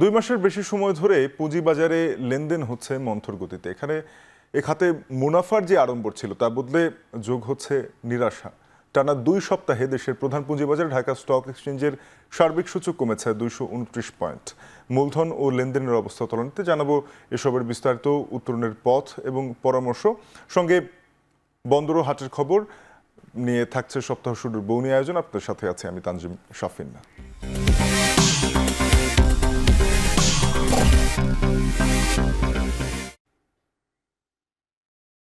2 মাসের বেশি সময় ধরে পুঁজিবাজারে লেনদেন হচ্ছে মন্থর গতিতে। এখানে এ খাতে মুনাফার যে আড়ম্বর ছিল তা বদলে যোগ হচ্ছে নিরাশা। টানা 2 সপ্তাহে দেশের প্রধান পুঁজিবাজার ঢাকা স্টক এক্সচেঞ্জের সার্বিক সূচক কমেছে 229 পয়েন্ট। মূলধন ও লেনদেনের অবস্থা তলানিতে জানাবো এসবের বিস্তারিত, উত্তরণের পথ এবং পরামর্শ, সঙ্গে বন্দর ও হাটের খবর নিয়ে থাকছে সপ্তাহ শুরুর বৌনি আয়োজন। আপনাদের সাথে আছে আমি তানজিম শাফিন্না।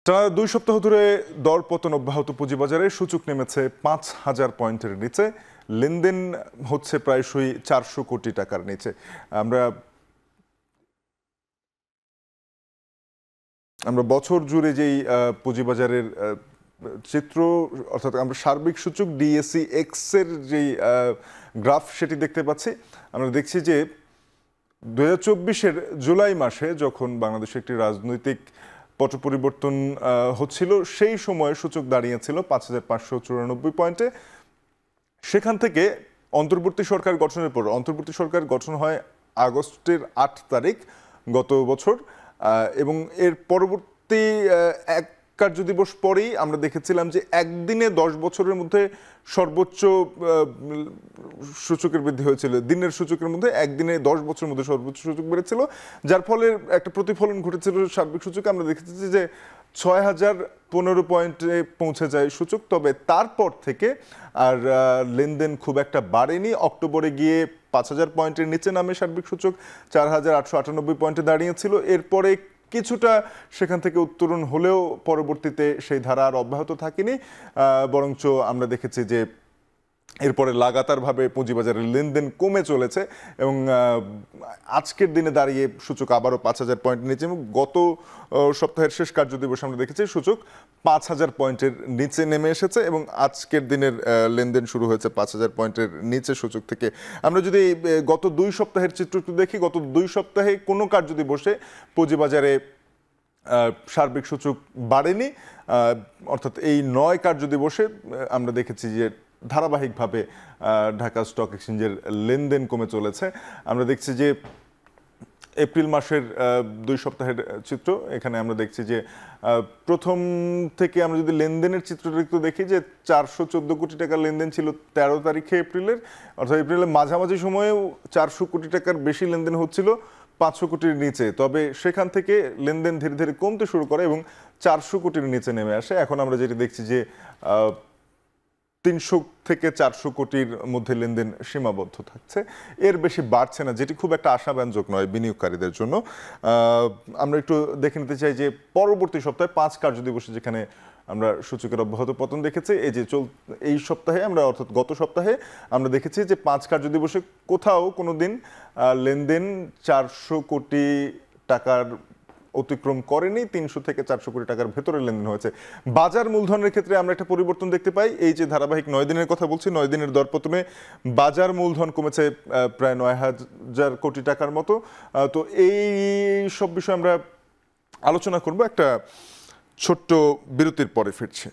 টানা 2 সপ্তাহ ধরে দরপতন অব্যাহত পুঁজিবাজারে সূচক নেমেছে 5,000 পয়েন্টের নিচে। লেনদেন হচ্ছে প্রায়শই 400 কোটি টাকার নিচে। আমরা বছর জুড়ে যেই পুঁজিবাজারের চিত্র, অর্থাৎ আমরা সার্বিক সূচক ডিএসই এক্স এর যেই গ্রাফ সেটি দেখতে পাচ্ছি। আমরা দেখছি যে 2024-এর জুলাই মাসে যখন বাংলাদেশে একটি রাজনৈতিক পট পরিবর্তন হচ্ছিল, সেই সময়ে সূচক দাঁড়িয়েছিল 5,594 পয়েন্টে। সেখান থেকে অন্তর্বর্তী সরকার গঠনের পর, অন্তর্বর্তী সরকার গঠন হয় আগস্টের 8 তারিখ গত বছর, এবং এর পরবর্তী এক কার্যদিবস পরেই আমরা দেখেছিলাম যে একদিনে 10 বছরের মধ্যে সর্বোচ্চ সূচকের বৃদ্ধি হয়েছিল। দিনের সূচকের মধ্যে একদিনে 10 বছরের মধ্যে সর্বোচ্চ সূচক বেড়েছিল, যার ফলে একটা প্রতিফলন ঘটেছিল সার্বিক সূচকে। আমরা দেখেছি যে 6,015 পয়েন্টে পৌঁছে যায় সূচক। তবে তারপর থেকে আর লেনদেন খুব একটা বাড়েনি। অক্টোবরে গিয়ে 5,000 পয়েন্টের নিচে নামে সার্বিক সূচক 4,898 পয়েন্টে দাঁড়িয়েছিল। এরপরে কিছুটা সেখান থেকে উত্তরণ হলেও পরবর্তীতে সেই ধারা আর অব্যাহত থাকেনি, বরঞ্চ আমরা দেখেছি যে এরপরে লাগাতারভাবে পুঁজিবাজারের লেনদেন কমে চলেছে এবং আজকের দিনে দাঁড়িয়ে সূচক আবারও 5,000 পয়েন্ট নিচে, এবং গত সপ্তাহের শেষ কার্যদিবসে আমরা দেখেছি সূচক 5,000 পয়েন্টের নিচে নেমে এসেছে এবং আজকের দিনের লেনদেন শুরু হয়েছে 5,000 পয়েন্টের নিচে সূচক থেকে। আমরা যদি গত 2 সপ্তাহের চিত্র একটু দেখি, গত 2 সপ্তাহে কোনো কার্যদিবসে পুঁজিবাজারে সার্বিক সূচক বাড়েনি, অর্থাৎ এই 9 কার্যদিবসে আমরা দেখেছি যে ধারাবাহিকভাবে ঢাকা স্টক এক্সচেঞ্জের লেনদেন কমে চলেছে। আমরা দেখছি যে এপ্রিল মাসের 2 সপ্তাহের চিত্র, এখানে আমরা দেখছি যে প্রথম থেকে আমরা যদি লেনদেনের চিত্রটা একটু দেখি যে 414 কোটি টাকার লেনদেন ছিল 13 তারিখে এপ্রিলের, অর্থাৎ এপ্রিলের মাঝামাঝি সময়েও 400 কোটি টাকার বেশি লেনদেন হচ্ছিল 500 কোটির নিচে। তবে সেখান থেকে লেনদেন ধীরে ধীরে কমতে শুরু করে এবং 400 কোটির নিচে নেমে আসে। এখন আমরা যেটি দেখছি যে 300 থেকে 400 কোটির মধ্যে লেনদেন সীমাবদ্ধ থাকছে, এর বেশি বাড়ছে না, যেটি খুব একটা আশাব্যঞ্জক নয় বিনিয়োগকারীদের জন্য। আমরা একটু দেখে নিতে চাই যে পরবর্তী সপ্তাহে 5 কার্যদিবসে যেখানে আমরা সূচকের অব্যাহত পতন দেখেছি, এই সপ্তাহে আমরা, অর্থাৎ গত সপ্তাহে আমরা দেখেছি যে 5 কার্যদিবসে কোথাও কোনো দিন লেনদেন 400 কোটি টাকার অতিক্রম করেনি। 300 থেকে 400 কোটি টাকার ভেতরে লেনদেন হয়েছে। বাজার মূলধনের ক্ষেত্রে আমরা একটা পরিবর্তন দেখতে পাই। এই যে ধারাবাহিক 9 দিনের কথা বলছি, 9 দিনের দরপতনে বাজার মূলধন কমেছে প্রায় 9,000 কোটি টাকার মতো। তো এই সব বিষয়ে আমরা আলোচনা করব একটা ছোট্ট বিরতির পরে। ফিরছি।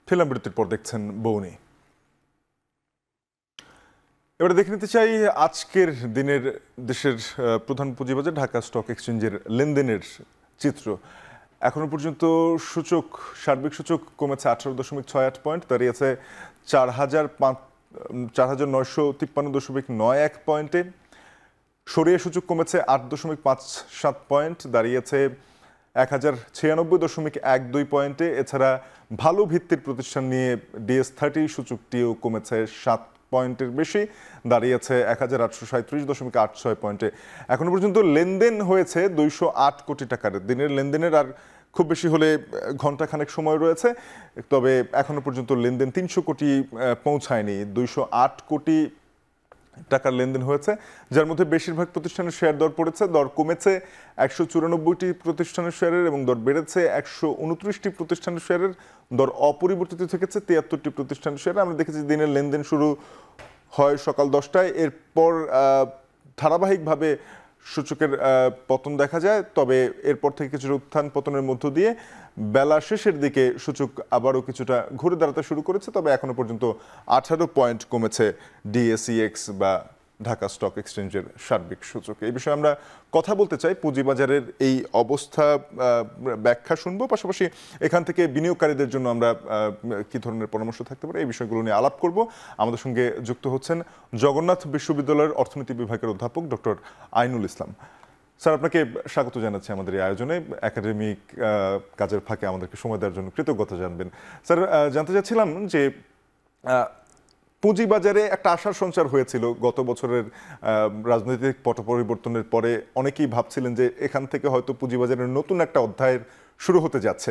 ফিল্ম বিরতির পর দেখছেন বৌনি। এবারে দেখে নিতে চাই আজকের দিনের দেশের প্রধান পুঁজিবাজার ঢাকা স্টক এক্সচেঞ্জের লেনদেনের চিত্র। এখনো পর্যন্ত সূচক, সার্বিক সূচক কমেছে 18.68 পয়েন্ট, দাঁড়িয়েছে 4,953.91 পয়েন্টে। সরিয়ে সূচক কমেছে 8.57 পয়েন্ট, দাঁড়িয়েছে 1,096.12 পয়েন্টে। এছাড়া ভালো ভিত্তির প্রতিষ্ঠান নিয়ে DS30 সূচকটিও কমেছে 7 পয়েন্টের বেশি, দাঁড়িয়েছে 1,837.86 পয়েন্টে। এখনো পর্যন্ত লেনদেন হয়েছে 208 কোটি টাকার। দিনের লেনদেনের আর খুব বেশি হলে ঘন্টাখানেক সময় রয়েছে, তবে এখনো পর্যন্ত লেনদেন 300 কোটি পৌঁছায়নি। 208 কোটি টাকার লেনদেন হয়েছে, যার মধ্যে বেশিরভাগ প্রতিষ্ঠানের শেয়ার দর পড়েছে। দর কমেছে 194টি প্রতিষ্ঠানের শেয়ারের এবং দর বেড়েছে 129টি প্রতিষ্ঠানের শেয়ারের। দর অপরিবর্তিত থেকেছে 73টি প্রতিষ্ঠানের শেয়ারে। আমরা দেখেছি দিনের লেনদেন শুরু হয় সকাল 10টায়, এরপর ধারাবাহিকভাবে সূচকের পতন দেখা যায়, তবে এরপর থেকে কিছুটা উত্থান পতনের মধ্য দিয়ে বেলা শেষের দিকে সূচক আবারও কিছুটা ঘুরে দাঁড়াতে শুরু করেছে। তবে এখনো পর্যন্ত 18 পয়েন্ট কমেছে ডিএসইএক্স বা ঢাকা স্টক এক্সচেঞ্জের সার্বিক সূচক। এই বিষয়ে আমরা কথা বলতে চাই, পুঁজিবাজারের এই অবস্থা ব্যাখ্যা শুনবো, পাশাপাশি এখান থেকে বিনিয়োগকারীদের জন্য আমরা কি ধরনের পরামর্শ থাকতে পারে এই বিষয়গুলো নিয়ে আলাপ করব। আমাদের সঙ্গে যুক্ত হচ্ছেন জগন্নাথ বিশ্ববিদ্যালয়ের অর্থনীতি বিভাগের অধ্যাপক ডক্টর আইনুল ইসলাম। স্যার, আপনাকে স্বাগত জানাচ্ছি আমাদের এই আয়োজনে। একাডেমিক কাজের ফাঁকে আমাদেরকে সময় দেওয়ার জন্য কৃতজ্ঞতা জানবেন। স্যার, জানতে চাচ্ছিলাম যে পুঁজিবাজারে একটা আশার সঞ্চার হয়েছিল গত বছরের রাজনৈতিক পট পরিবর্তনের পরে। অনেকেই ভাবছিলেন যে এখান থেকে হয়তো পুঁজিবাজারের নতুন একটা অধ্যায়ের শুরু হতে যাচ্ছে,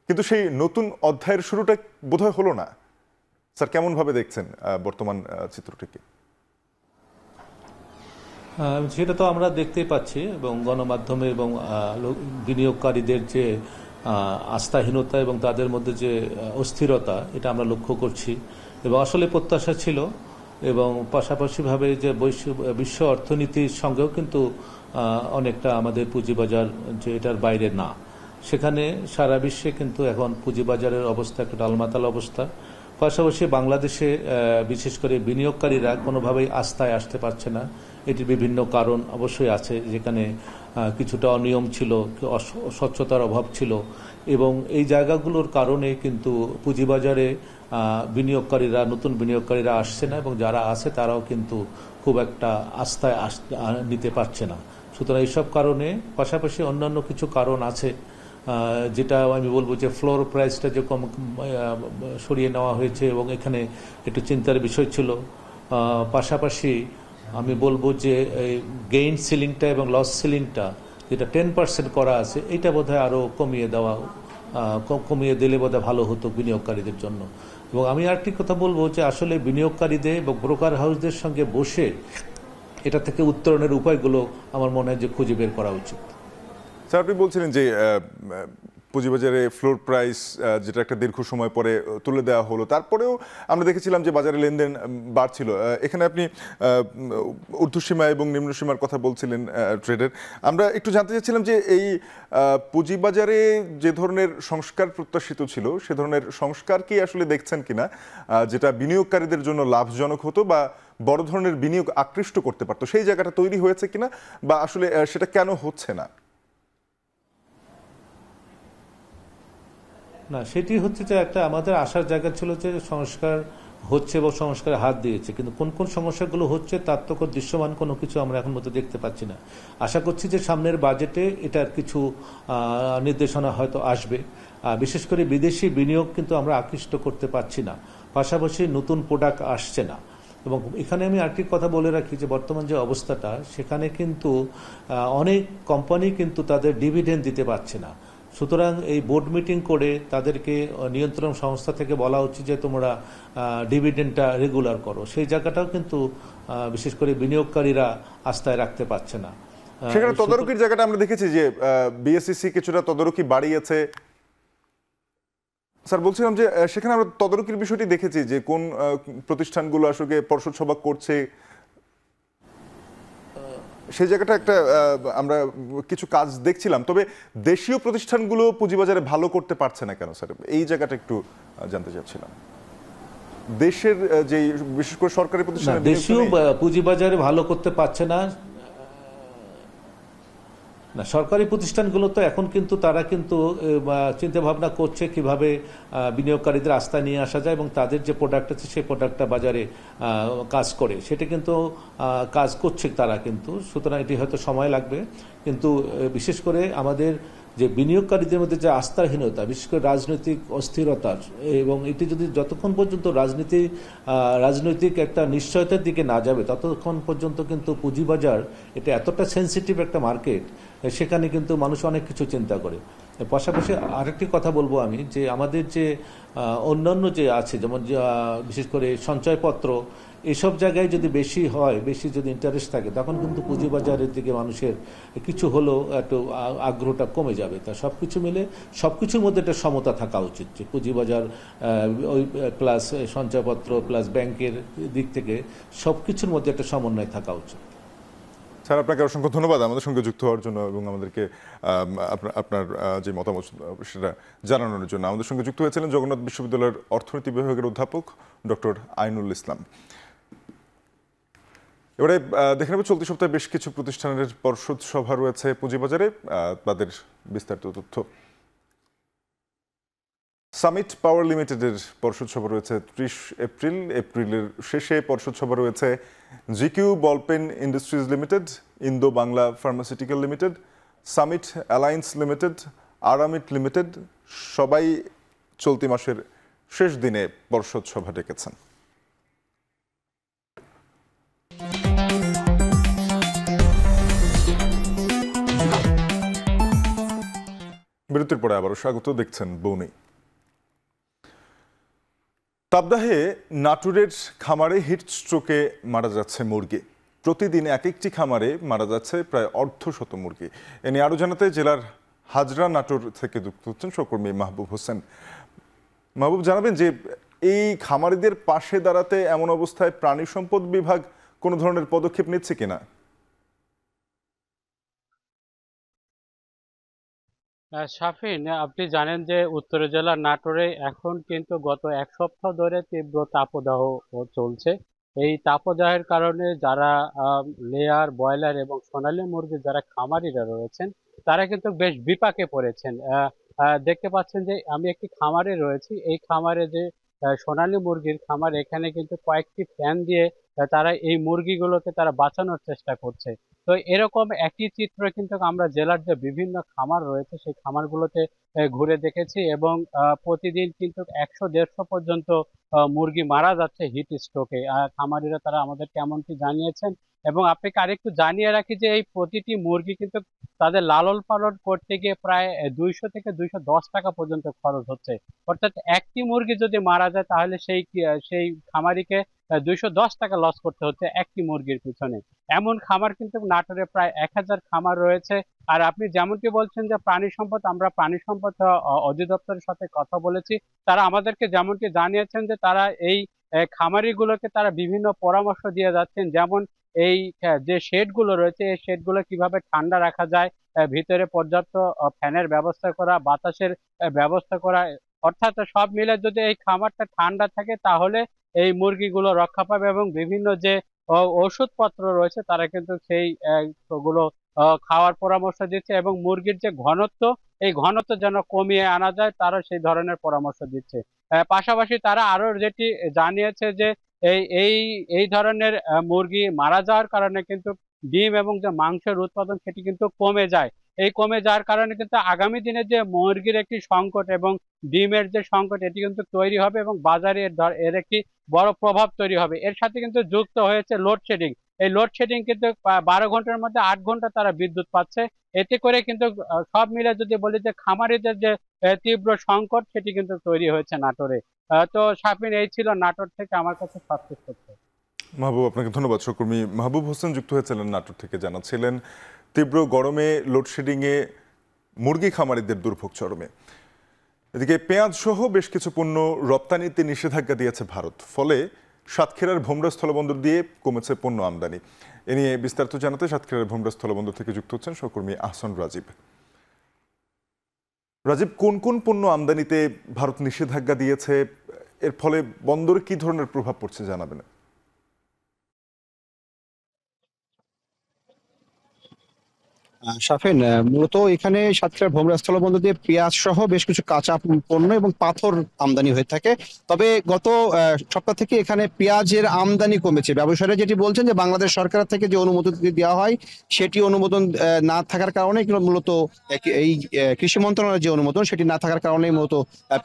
কিন্তু সেই নতুন অধ্যায়ের শুরুটা বোধহয় হলো না। স্যার, কেমনভাবে দেখছেন বর্তমান চিত্রটিকে? সেটা তো আমরা দেখতেই পাচ্ছি, এবং গণমাধ্যমে এবং বিনিয়োগকারীদের যে আস্থাহীনতা এবং তাদের মধ্যে যে অস্থিরতা, এটা আমরা লক্ষ্য করছি। এবং আসলে প্রত্যাশা ছিল, এবং পাশাপাশিভাবে যে বিশ্ব অর্থনীতির সঙ্গেও কিন্তু অনেকটা আমাদের পুঁজিবাজার যে এটার বাইরে না, সেখানে সারা বিশ্বে কিন্তু এখন পুঁজিবাজারের অবস্থা একটা টালমাটাল অবস্থা। পাশাপাশি বাংলাদেশে বিশেষ করে বিনিয়োগকারীরা কোনোভাবেই আস্থায় আসতে পারছে না। এটির বিভিন্ন কারণ অবশ্যই আছে, যেখানে কিছুটা অনিয়ম ছিল, স্বচ্ছতার অভাব ছিল, এবং এই জায়গাগুলোর কারণে কিন্তু পুঁজিবাজারে নতুন বিনিয়োগকারীরা আসছে না, এবং যারা আছে তারাও কিন্তু খুব একটা আস্থায় নিতে পারছে না। সুতরাং এইসব কারণে পাশাপাশি অন্যান্য কিছু কারণ আছে, যেটা আমি বলবো যে ফ্লোর প্রাইসটা যে সরিয়ে নেওয়া হয়েছে, এবং এখানে একটু চিন্তার বিষয় ছিল। পাশাপাশি আমি বলবো যে গেইন সিলিংটা এবং লস সিলিংটা যেটা 10% করা আছে, এটা বোধহয় আরও কমিয়ে দিলে বোধহয় ভালো হতো বিনিয়োগকারীদের জন্য। এবং আমি আরেকটি কথা বলবো যে আসলে বিনিয়োগকারীদের এবং ব্রোকার হাউসদের সঙ্গে বসে এটা থেকে উত্তরণের উপায়গুলো আমার মনে হয় যে খুঁজে বের করা উচিত। স্যার, আপনি বলছিলেন যে পুঁজিবাজারে ফ্লোর প্রাইস যেটা একটা দীর্ঘ সময় পরে তুলে দেওয়া হলো, তারপরেও আমরা দেখেছিলাম যে বাজারে লেনদেন বাড়ছিল। এখানে আপনি ঊর্ধ্বসীমা এবং নিম্নসীমার কথা বলছিলেন ট্রেডের। আমরা একটু জানতে চাচ্ছিলাম যে এই পুঁজিবাজারে যে ধরনের সংস্কার প্রত্যাশিত ছিল, সে ধরনের সংস্কার কি আসলে দেখছেন কিনা, যেটা বিনিয়োগকারীদের জন্য লাভজনক হতো বা বড় ধরনের বিনিয়োগ আকৃষ্ট করতে পারতো, সেই জায়গাটা তৈরি হয়েছে কিনা, বা আসলে সেটা কেন হচ্ছে না? না, সেটি হচ্ছে যে একটা আমাদের আশার জায়গা ছিল যে সংস্কার হচ্ছে এবং সংস্কারে হাত দিয়েছে, কিন্তু কোন কোন সমস্যাগুলো হচ্ছে তার তো দৃশ্যমান কোনো কিছু আমরা এখন মতো দেখতে পাচ্ছি না। আশা করছি যে সামনের বাজেটে এটার কিছু নির্দেশনা হয়তো আসবে। বিশেষ করে বিদেশি বিনিয়োগ কিন্তু আমরা আকৃষ্ট করতে পারছি না, পাশাপাশি নতুন প্রোডাক্ট আসছে না। এবং এখানে আমি আরেকটি কথা বলে রাখি যে বর্তমান যে অবস্থাটা, সেখানে কিন্তু অনেক কোম্পানি কিন্তু তাদের ডিভিডেন্ড দিতে পারছে না। সুতরাং এই বোর্ড মিটিং করে তাদেরকে নিয়ন্ত্রণ সংস্থা থেকে বলা উচিত যে তোমরা ডিভিডেন্ডটা রেগুলার করো। সেই জায়গাটাও কিন্তু বিশেষ করে বিনিয়োগকারীরা আস্থায় রাখতে পারছে না। সেখানে তদারকির জায়গাটা আমরা দেখেছি যে বিএসইসি কিছুটা তদারকি বাড়িয়েছে। স্যার, বলছিলাম যে সেখানে আমরা তদারকির বিষয়টি দেখেছি যে কোন প্রতিষ্ঠানগুলো আসলে পর্ষদ সভা করছে, সেই জায়গাটা একটা আমরা কিছু কাজ দেখছিলাম। তবে দেশীয় প্রতিষ্ঠানগুলো পুঁজিবাজারে ভালো করতে পারছে না কেন স্যার? এই জায়গাটা একটু জানতে চাচ্ছিলাম। দেশের যে বিশেষ করে সরকারি প্রতিষ্ঠান দেশীয় পুঁজিবাজারে ভালো করতে পারছে না, সরকারি প্রতিষ্ঠানগুলো তো এখন কিন্তু তারা কিন্তু চিন্তা ভাবনা করছে কিভাবে বিনিয়োগকারীদের আস্থা নিয়ে আসা যায়, এবং তাদের যে প্রোডাক্ট আছে সেই প্রোডাক্টটা বাজারে কাজ করে, সেটা কিন্তু কাজ করছে তারা কিন্তু। সুতরাং এটি হয়তো সময় লাগবে, কিন্তু বিশেষ করে আমাদের যে বিনিয়োগকারীদের মধ্যে যে আস্থাহীনতা, বিশেষ করে রাজনৈতিক অস্থিরতার, এবং এটি যদি যতক্ষণ পর্যন্ত রাজনৈতিক একটা নিশ্চয়তার দিকে না যাবে ততক্ষণ পর্যন্ত কিন্তু পুঁজিবাজার এটা এতটা সেন্সিটিভ একটা মার্কেট, সেখানে কিন্তু মানুষ অনেক কিছু চিন্তা করে। পাশাপাশি আরেকটি কথা বলবো আমি যে আমাদের যে অন্যান্য যে আছে, যেমন বিশেষ করে সঞ্চয়পত্র, এসব জায়গায় যদি বেশি হয়, বেশি যদি ইন্টারেস্ট থাকে, তখন কিন্তু পুঁজিবাজারের দিকে মানুষের কিছু হলেও একটু আগ্রহটা কমে যাবে। তা সব কিছু মিলে সব কিছুর মধ্যে একটা সমতা থাকা উচিত, যে পুঁজিবাজার ওই প্লাস সঞ্চয়পত্র প্লাস ব্যাংকের দিক থেকে সব কিছুর মধ্যে একটা সমন্বয় থাকা উচিত। স্যার, আপনাকে অসংখ্য ধন্যবাদ আমাদের সঙ্গে যুক্ত হওয়ার জন্য এবং আমাদেরকে আপনার যে মতামত সেটা জানানোর জন্য। আমাদের সঙ্গে যুক্ত হয়েছিলেন জগন্নাথ বিশ্ববিদ্যালয়ের অর্থনীতি বিভাগের অধ্যাপক ডক্টর আইনুল ইসলাম। এবারে দেখে নেব চলতি সপ্তাহে বেশ কিছু প্রতিষ্ঠানের পর্ষদ সভা রয়েছে পুঁজিবাজারে, তাদের বিস্তারিত তথ্য। সামিট পাওয়ার লিমিটেডের পর্ষদ সভা রয়েছে 30 এপ্রিল। এপ্রিলের শেষে পর্ষদ সভা রয়েছে GQ ball peen industries limited, Indo Bangla pharmaceutical limited, summit alliance limited, Aramit limited. সবাই চলতি মাসের শেষ দিনে পর্ষদ সভা ডেকেছেন। বিরতির পরে আবারও স্বাগত, দেখছেন বৌনি। তাবদাহে নাটোরের খামারে হিট স্ট্রোকে মারা যাচ্ছে মুরগি। প্রতিদিন এক একটি খামারে মারা যাচ্ছে প্রায় 150 মুরগি। এ নিয়ে আরও জানাতে জেলার হাজরা নাটোর থেকে যুক্ত হচ্ছেন সহকর্মী মাহবুব হোসেন। মাহবুব, জানাবেন যে এই খামারিদের পাশে দাঁড়াতে এমন অবস্থায় প্রাণী সম্পদ বিভাগ কোনো ধরনের পদক্ষেপ নিচ্ছে কিনা? শাফিন, আপনি জানেন যে উত্তর জেলার নাটোরে এখন কিন্তু গত এক সপ্তাহ ধরে তীব্র তাপদাহ চলছে। এই তাপদাহের কারণে যারা লেয়ার, ব্রয়লার এবং সোনালী মুরগির যারা খামারিরা রয়েছেন তারা কিন্তু বেশ বিপাকে পড়েছেন। দেখতে পাচ্ছেন যে আমি একটি খামারে রয়েছি, এই খামারে যে সোনালী মুরগির খামার, এখানে কিন্তু কয়েকটি ফ্যান দিয়ে তারা এই মুরগিগুলোকে তারা বাঁচানোর চেষ্টা করছে। তো এরকম একই চিত্র কিন্তু আমরা জেলার যে বিভিন্ন খামার রয়েছে সেই খামারগুলোতে ঘুরে দেখেছি এবং প্রতিদিন কিন্তু 100-150 পর্যন্ত মুরগি মারা যাচ্ছে হিট স্ট্রোকে। খামারিরা তারা আমাদেরকে এমনটি জানিয়েছেন। এবং আপনাকে আরেকটু জানিয়ে রাখি যে এই প্রতিটি মুরগি কিন্তু তাদের লালন পালন করতে গিয়ে প্রায় 200 থেকে 210 টাকা পর্যন্ত খরচ হচ্ছে। অর্থাৎ একটি মুরগি যদি মারা যায় তাহলে সেই খামারিকে 210 টাকা লস করতে হচ্ছে একটি মুরগির পিছনে। এমন খামার কিন্তু নাটোরে প্রায় 1000 খামার রয়েছে। আর আপনি যেমনটি বলছেন যে প্রাণী সম্পদ, আমরা প্রাণী সম্পদ অধিদপ্তরের সাথে কথা বলেছি। তারা আমাদেরকে যেমনটি জানিয়েছেন যে তারা এই খামারিগুলোকে তারা বিভিন্ন পরামর্শ দিয়ে যাচ্ছেন, যেমন এই যে শেডগুলো রয়েছে এই শেডগুলো কিভাবে ঠান্ডা রাখা যায়, ভিতরে পর্যাপ্ত ফ্যানের ব্যবস্থা করা, বাতাসের ব্যবস্থা করা। অর্থাৎ সব মিলে যদি এই খামারটা ঠান্ডা থাকে তাহলে এই মুরগিগুলো রক্ষা পাবে এবং বিভিন্ন যে ওষুধপত্র রয়েছে তারা কিন্তু সেই গুলো খাওয়ার পরামর্শ দিচ্ছে এবং মুরগির যে ঘনত্ব, এই ঘনত্ব যেন কমিয়ে আনা যায় তারা সেই ধরনের পরামর্শ দিচ্ছে। পাশাপাশি তারা আরো যেটি জানিয়েছে যে এই এই এই ধরনের মুরগি মারা যাওয়ার কারণে কিন্তু ডিম এবং যে মাংসের উৎপাদন সেটি কিন্তু কমে যায়। এই কমে যাওয়ার কারণে কিন্তু আগামী দিনে যে মুরগির একটি সংকট এবং ডিমের যে সংকট এটি কিন্তু তৈরি হবে এবং বাজারে এর একটি বড় প্রভাব তৈরি হবে। এর সাথে কিন্তু যুক্ত হয়েছে লোডশেডিং। এই লোডশেডিং কিন্তু 12 ঘন্টার মধ্যে 8 ঘন্টা তারা বিদ্যুৎ পাচ্ছে। এতে করে কিন্তু সব মিলে যদি বলি যে খামারিদের যে তীব্র সংকট সেটি কিন্তু তৈরি হয়েছে নাটোরে। তো শাফিন, এই ছিল নাটোর থেকে আমার কাছে সবচেয়ে তথ্য। মাহবুব, আপনাকে ধন্যবাদ। সহকর্মী মাহবুব হোসেন যুক্ত হয়েছিলেন নাটোর থেকে, জানাচ্ছিলেন তীব্র গরমে লোডশেডিংয়ে মুরগি খামারিদের দুর্ভোগ চরমে। এদিকে পেঁয়াজ সহ বেশ কিছু পণ্য রপ্তানিতে নিষেধাজ্ঞা দিয়েছে ভারত, ফলে সাতক্ষীরার ভোমরা স্থলবন্দর দিয়ে কমেছে পণ্য আমদানি। এ নিয়ে বিস্তারিত জানাতে সাতক্ষীরার ভোমরা স্থলবন্দর থেকে যুক্ত হচ্ছেন সহকর্মী আহসান রাজীব। রাজীব, কোন কোন পণ্য আমদানিতে ভারত নিষেধাজ্ঞা দিয়েছে, এর ফলে বন্দরে কি ধরনের প্রভাব পড়ছে জানাবেন? শাফিন, মূলত এখানে সাতক্ষীরার ভোমরা স্থলবন্দর দিয়ে পেঁয়াজ সহ বেশ কিছু কাঁচা পণ্য এবং পাথর আমদানি হয়ে থাকে। তবে গত সপ্তাহ থেকে এখানে পেঁয়াজের আমদানি কমেছে। ব্যবসায়ীরা যেটি বলছেন যে বাংলাদেশ সরকার থেকে যে অনুমোদন দেওয়া হয় সেটি অনুমোদন না থাকার কারণে মূলত এই কৃষি মন্ত্রণালয়ের যে অনুমোদন সেটি না থাকার কারণে মূলত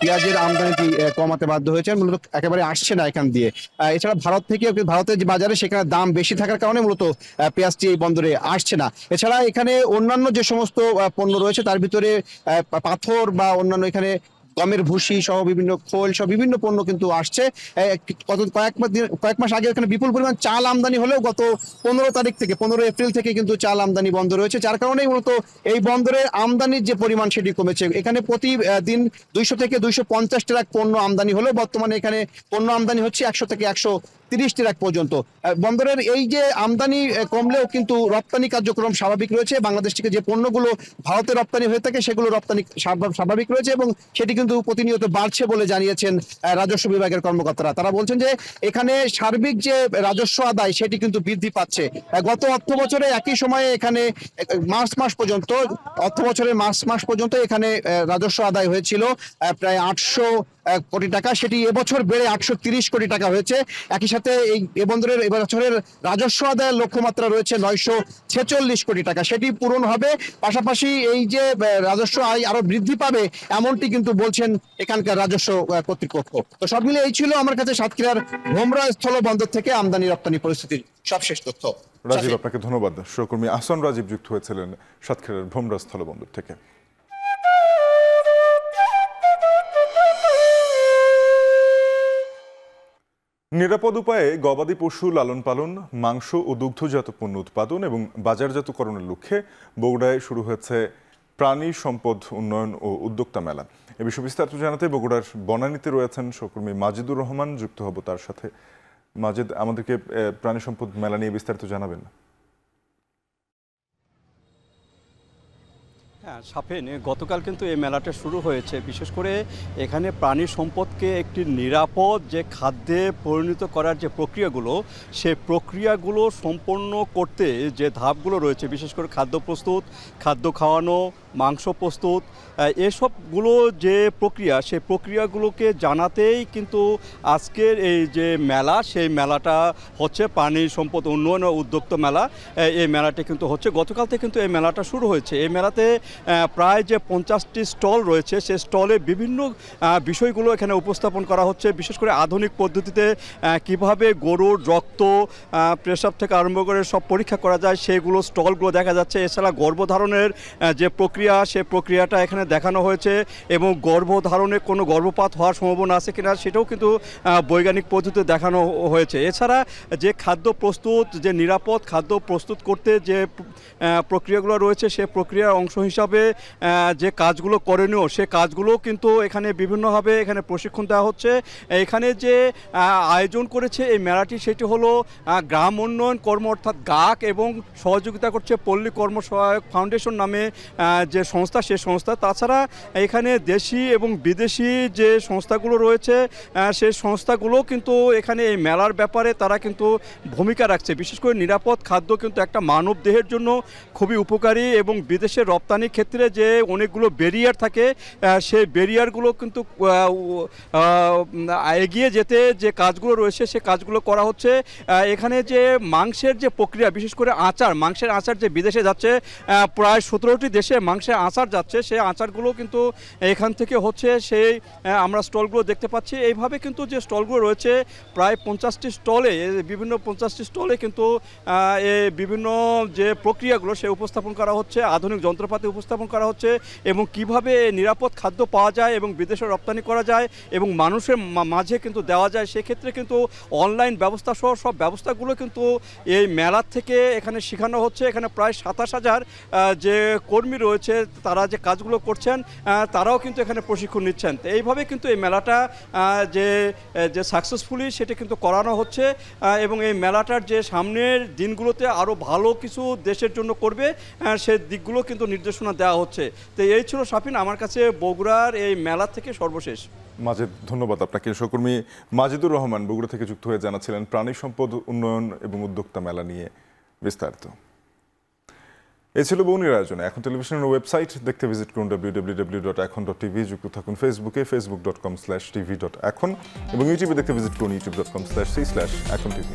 পেঁয়াজের আমদানিটি কমাতে বাধ্য হয়েছে, মূলত একেবারে আসছে না এখান দিয়ে। এছাড়া ভারত থেকে ভারতের যে বাজারে সেখানে দাম বেশি থাকার কারণে মূলত পেঁয়াজটি এই বন্দরে আসছে না। এছাড়া এখানে অন্যান্য যে সমস্ত পণ্য রয়েছে তার ভিতরে পাথর বা অন্যান্য এখানে গমের ভুসি সহ বিভিন্ন খোল সহ বিভিন্ন পণ্য কিন্তু আসছে। কয়েক মাস আগে এখানে বিপুল পরিমাণ চাল আমদানি হলেও গত 15 এপ্রিল থেকে কিন্তু চাল আমদানি বন্ধ রয়েছে, যার কারণেই মূলত এই বন্দরের আমদানির যে পরিমাণ সেটি কমেছে। এখানে প্রতিদিন 200 থেকে 250 ট্রাক পণ্য আমদানি হলেও বর্তমানে এখানে পণ্য আমদানি হচ্ছে 100 থেকে 30 ট্রাক পর্যন্ত। বন্দরের এই যে আমদানি কমলেও কিন্তু রপ্তানি কার্যক্রম স্বাভাবিক রয়েছে। বাংলাদেশ থেকে যে পণ্যগুলো ভারতে রপ্তানি হয়ে থাকে সেগুলো রপ্তানি স্বাভাবিক রয়েছে এবং সেটি কিন্তু প্রতিনিয়ত বাড়ছে বলে জানিয়েছেন রাজস্ব বিভাগের কর্মকর্তারা। তারা বলছেন যে এখানে সার্বিক যে রাজস্ব আদায় সেটি কিন্তু বৃদ্ধি পাচ্ছে। গত অর্থ বছরে একই সময়ে এখানে মার্চ মাস পর্যন্ত এখানে রাজস্ব আদায় হয়েছিল প্রায় 800 কোটি টাকা, সেটি এবছর বেড়ে 830 কোটি টাকা হয়েছে। একই সাথে এই বন্দরের এবছরের রাজস্ব আদায়ের লক্ষ্যমাত্রা রয়েছে 946 কোটি টাকা, সেটি পূরণ হবে। পাশাপাশি এই যে রাজস্ব আয় আরো বৃদ্ধি পাবে এমনটি কিন্তু বলছেন এখানকার রাজস্ব কর্তৃপক্ষ। তো সব মিলে এই ছিল আমার কাছে সাতক্ষীরার ভোমরা স্থলবন্দর থেকে আমদানি রপ্তানি পরিস্থিতির সবশেষ তথ্য। রাজীব, আপনাকে ধন্যবাদ। সহকর্মী আহসান রাজীব যুক্ত হয়েছিলেন সাতক্ষীরার ভোমরা স্থলবন্দর থেকে। নিরাপদ উপায়ে গবাদি পশু লালন পালন, মাংস ও দুগ্ধজাত পণ্য উৎপাদন এবং বাজারজাতকরণের লক্ষ্যে বগুড়ায় শুরু হয়েছে প্রাণী সম্পদ উন্নয়ন ও উদ্যোক্তা মেলা। এ বিষয়ে বিস্তারিত জানাতে বগুড়ার বনানীতে রয়েছেন সহকর্মী মাজিদুর রহমান, যুক্ত হব তার সাথে। মাজিদ, আমাদেরকে প্রাণী সম্পদ মেলা নিয়ে বিস্তারিত জানাবেন। হ্যাঁ শাফিন, গতকাল কিন্তু এই মেলাটা শুরু হয়েছে। বিশেষ করে এখানে প্রাণী সম্পদকে একটি নিরাপদ যে খাদ্যে পরিণত করার যে প্রক্রিয়াগুলো, সেই প্রক্রিয়াগুলো সম্পন্ন করতে যে ধাপগুলো রয়েছে, বিশেষ করে খাদ্য প্রস্তুত, খাদ্য খাওয়ানো, মাংস প্রস্তুত, এসবগুলো যে প্রক্রিয়া, সেই প্রক্রিয়াগুলোকে জানাতেই কিন্তু আজকের এই যে মেলা, সেই মেলাটা হচ্ছে প্রাণী সম্পদ উন্নয়ন ও উদ্যোক্তা মেলা। এই মেলাটি কিন্তু হচ্ছে গতকাল থেকে কিন্তু এই মেলাটা শুরু হয়েছে। এই মেলাতে প্রায় যে 50টি স্টল রয়েছে, সেই স্টলে বিভিন্ন বিষয়গুলো এখানে উপস্থাপন করা হচ্ছে। বিশেষ করে আধুনিক পদ্ধতিতে কিভাবে গরুর রক্ত, পেশাব থেকে আরম্ভ করে সব পরীক্ষা করা যায়, সেগুলো স্টলগুলো দেখা যাচ্ছে। এছাড়া গর্ভধারণের যে প্রক্রিয়া, সেই প্রক্রিয়াটা এখানে দেখানো হয়েছে এবং গর্ভধারণে কোনো গর্ভপাত হওয়ার সম্ভাবনা আছে কিনা সেটাও কিন্তু বৈজ্ঞানিক পদ্ধতিতে দেখানো হয়েছে। এছাড়া যে খাদ্য প্রস্তুত, যে নিরাপদ খাদ্য প্রস্তুত করতে যে প্রক্রিয়াগুলো রয়েছে, সে প্রক্রিয়ার অংশ হিসাবে যে কাজগুলো করণীয়, সে কাজগুলো কিন্তু এখানে বিভিন্নভাবে এখানে প্রশিক্ষণ দেওয়া হচ্ছে। এখানে যে আয়োজন করেছে এই মেলাটি, সেটি হলো গ্রাম উন্নয়ন কর্ম অর্থাৎ গাক এবং সহযোগিতা করছে পল্লী কর্মসহায়ক ফাউন্ডেশন নামে যে সংস্থা, সে সংস্থা। তাছাড়া এখানে দেশি এবং বিদেশি যে সংস্থাগুলো রয়েছে, সেই সংস্থাগুলো কিন্তু এখানে এই মেলার ব্যাপারে তারা কিন্তু ভূমিকা রাখছে। বিশেষ করে নিরাপদ খাদ্য কিন্তু একটা মানব দেহের জন্য খুবই উপকারী এবং বিদেশের রপ্তানির ক্ষেত্রে যে অনেকগুলো ব্যারিয়ার থাকে, সেই ব্যারিয়ারগুলো কিন্তু এগিয়ে যেতে যে কাজগুলো রয়েছে, সে কাজগুলো করা হচ্ছে। এখানে যে মাংসের যে প্রক্রিয়া, বিশেষ করে আচার, মাংসের আচার যে বিদেশে যাচ্ছে, প্রায় 17টি দেশে মাংসের আচার যাচ্ছে, সেই আচারগুলো কিন্তু এখান থেকে হচ্ছে। সেই আমরা স্টলগুলো দেখতে পাচ্ছি। এইভাবে কিন্তু যে স্টলগুলো রয়েছে, প্রায় 50টি স্টলে, বিভিন্ন 50টি স্টলে কিন্তু বিভিন্ন যে প্রক্রিয়াগুলো সে উপস্থাপন করা হচ্ছে, আধুনিক যন্ত্রপাতি উপস্থাপন করা হচ্ছে এবং কিভাবে নিরাপদ খাদ্য পাওয়া যায় এবং বিদেশে রপ্তানি করা যায় এবং মানুষের মাঝে কিন্তু দেওয়া যায়। সেক্ষেত্রে কিন্তু অনলাইন ব্যবস্থা সহ সব ব্যবস্থাগুলো কিন্তু এই মেলার থেকে এখানে শেখানো হচ্ছে। এখানে প্রায় 27,000 যে কর্মী রয়েছে, তারা যে কাজগুলো করছেন, তারাও কিন্তু এখানে প্রশিক্ষণ নিচ্ছেন। তো এইভাবে কিন্তু এই মেলাটা যে সাকসেসফুলি সেটা কিন্তু করানো হচ্ছে এবং এই মেলাটার যে সামনের দিনগুলোতে আরও ভালো কিছু দেশের জন্য করবে, সেই দিকগুলো কিন্তু নির্দেশনা দেওয়া হচ্ছে। তো এই ছিল শাফিন আমার কাছে বগুড়ার এই মেলা থেকে সর্বশেষ। মাজিদ, ধন্যবাদ আপনাকে। সহকর্মী মাজিদুর রহমান বগুড়া থেকে যুক্ত হয়ে জানাচ্ছিলেন প্রাণী সম্পদ উন্নয়ন এবং উদ্যোক্তা মেলা নিয়ে বিস্তারিত। এই ছিল বৌনির আয়োজনে। এখন টেলিভিশনের ওয়েবসাইট দেখতে ভিজিট করুন www.ekhon.tv। যুক্ত থাকুন ফেসবুকে facebook.com/tv.ekhon এবং ইউটিউবে দেখতে ভিজিট করুন youtube.com/c/ekhon tv।